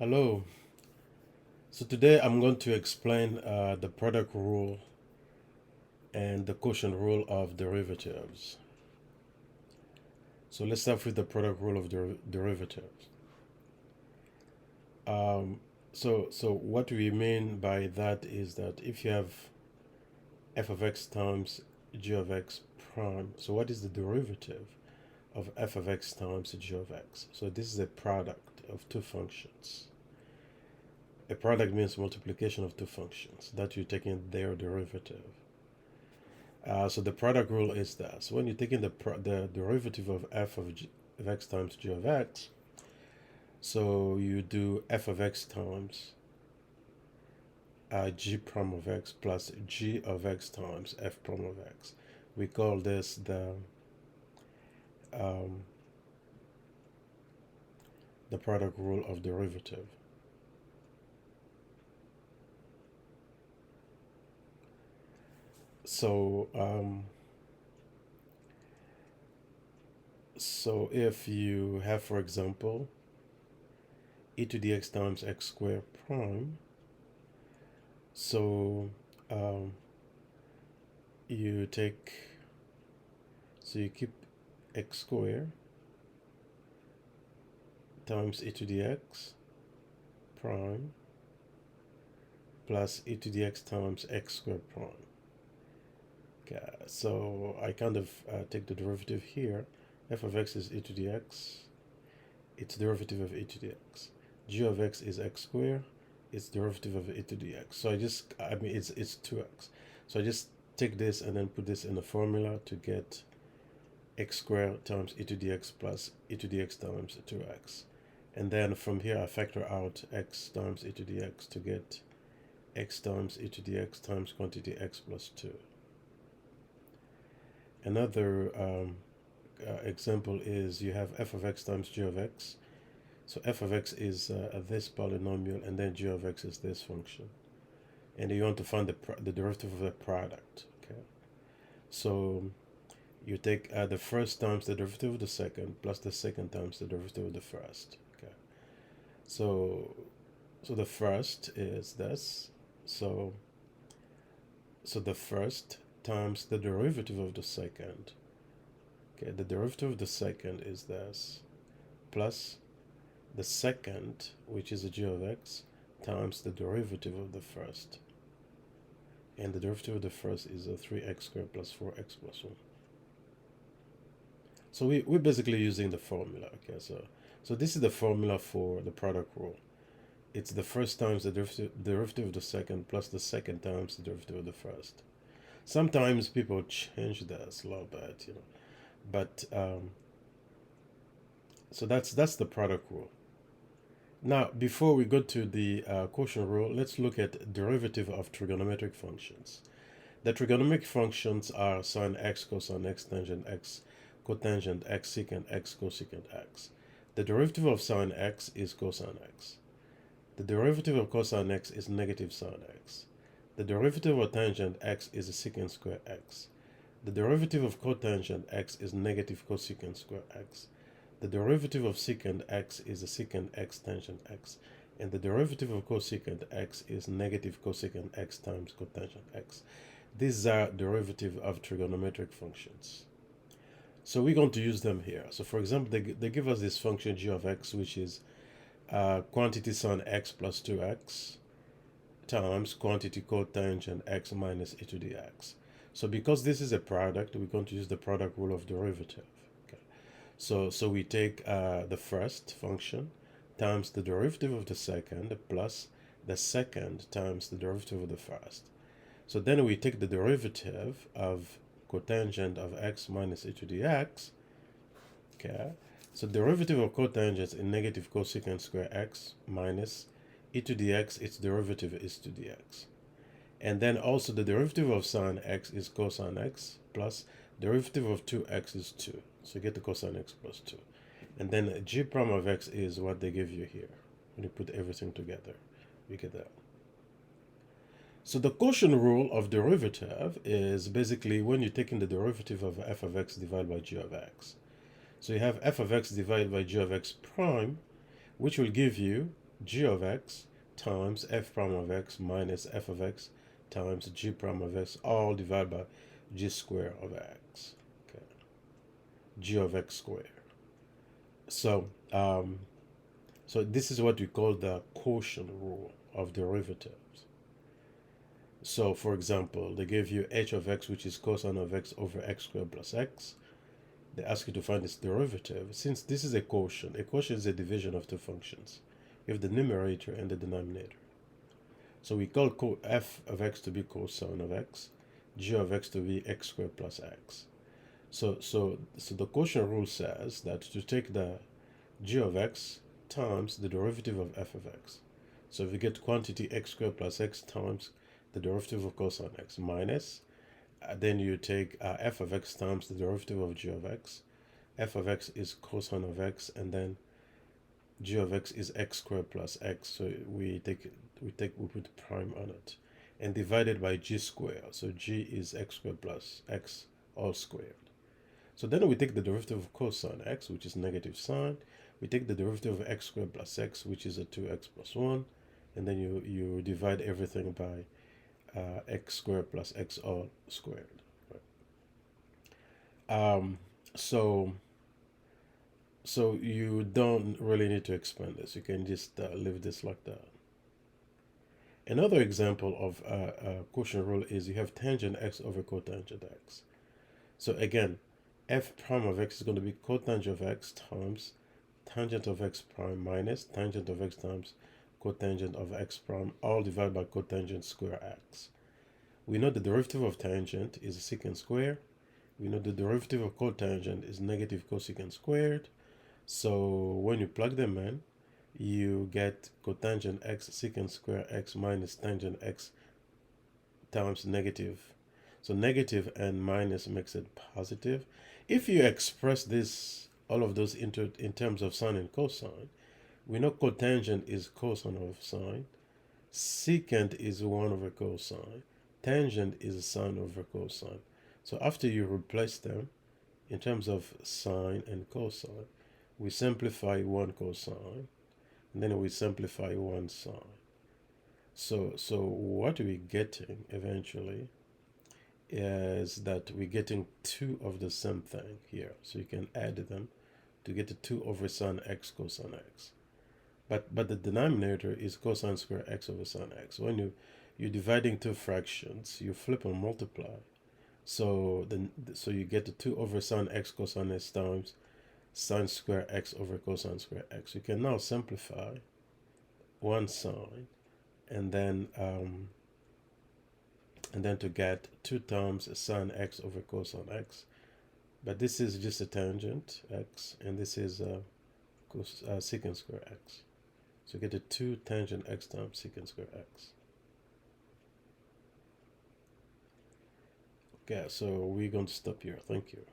Hello. So today I'm going to explain the product rule and the quotient rule of derivatives. So let's start with the product rule of derivatives. So what we mean by that is that if you have f of x times g of x prime, so what is the derivative of f of x times g of x? So this is a product of two functions. A product means multiplication of two functions that you're taking their derivative. So the product rule is that. So when you're taking the derivative of f of x times g of x, so you do f of x times g prime of x plus g of x times f prime of x. We call this um, the product rule of derivative. So so if you have, for example, e to the x times x squared prime, so you take, so you keep x squared times e to the x prime plus e to the x times x squared prime. Okay, so I kind of take the derivative here. F of x is e to the x, its derivative of e to the x. G of x is x squared, its derivative of e to the x. So I mean, it's 2x. So I just take this and then put this in the formula to get x squared times e to the x plus e to the x times 2x. And then from here I factor out x times e to the x to get x times e to the x times quantity x plus 2. Another example is you have f of x times g of x. So f of x is this polynomial, and then g of x is this function. And you want to find the derivative of the product. Okay, so you take the first times the derivative of the second plus the second times the derivative of the first. Okay, so the first is this. So the first times the derivative of the second. Okay, the derivative of the second is this plus the second, which is a g of x, times the derivative of the first. And the derivative of the first is a 3x squared plus 4x plus 1. So we're basically using the formula. Okay, so this is the formula for the product rule. It's the first times the derivative of the second plus the second times the derivative of the first. Sometimes people change this a little bit, but so that's the product rule. Now, before we go to the quotient rule, let's look at derivative of trigonometric functions. The trigonometric functions are sine x, cosine x, tangent x, cotangent x, secant x, cosecant x. The derivative of sine x is cosine x. The derivative of cosine x is negative sine x. The derivative of tangent x is secant square x. The derivative of cotangent x is negative cosecant square x. The derivative of secant x is a secant x tangent x. And the derivative of cosecant x is negative cosecant x times cotangent x. These are derivative of trigonometric functions. So we're going to use them here. So for example, they give us this function g of x, which is quantity sine x plus 2x times quantity cotangent x minus e to the x. So because this is a product, we're going to use the product rule of derivative. Okay. So we take the first function times the derivative of the second plus the second times the derivative of the first. So then we take the derivative of cotangent of x minus e to the x. Okay. So derivative of cotangent is negative cosecant square x minus e to the x, its derivative is to the x. And then also the derivative of sine x is cosine x plus derivative of 2x is 2. So you get the cosine x plus 2. And then g prime of x is what they give you here. When you put everything together, you get that. So the quotient rule of derivative is basically when you're taking the derivative of f of x divided by g of x. So you have f of x divided by g of x prime, which will give you g of x times f prime of x minus f of x times g prime of x, all divided by g squared of x. Okay, g of x squared. So, so this is what we call the quotient rule of derivatives. So, for example, they give you h of x, which is cosine of x over x squared plus x. They ask you to find its derivative. Since this is a quotient is a division of two functions. You have the numerator and the denominator. So we call f of x to be cosine of x, g of x to be x squared plus x. So the quotient rule says that to take the g of x times the derivative of f of x. So if you get quantity x squared plus x times the derivative of cosine x minus, then you take f of x times the derivative of g of x. F of x is cosine of x, and then g of x is x squared plus x. So we put prime on it, and divided by g squared. So g is x squared plus x all squared. So then we take the derivative of cosine x, which is negative sine. We take the derivative of x squared plus x, which is a 2x plus 1, and then you divide everything by x squared plus x all squared. Right? So you don't really need to expand this. You can just leave this like that. Another example of quotient rule is you have tangent x over cotangent x. So again, f prime of x is going to be cotangent of x times tangent of x prime minus tangent of x times cotangent of x prime, all divided by cotangent square x. We know the derivative of tangent is secant squared. We know the derivative of cotangent is negative cosecant squared. So when you plug them in, you get cotangent x secant square x minus tangent x times negative. So negative and minus makes it positive. If you express this, all of those in terms of sine and cosine, we know cotangent is cosine of sine, secant is 1 over cosine, tangent is sine over cosine. So after you replace them in terms of sine and cosine, we simplify one cosine, and then we simplify one sine. So what we're getting eventually is that we're getting two of the same thing here. So you can add them to get a 2 over sine x cosine x. But the denominator is cosine square x over sine x. When you're dividing two fractions, you flip and multiply. So you get the 2 over sine x cosine x times sine square x over cosine square x. You can now simplify one sine, and then to get 2 times sine x over cosine x. But this is just a tangent x, and this is secant square x. So you get a 2 tangent x times secant square x. Okay, so we're going to stop here. Thank you.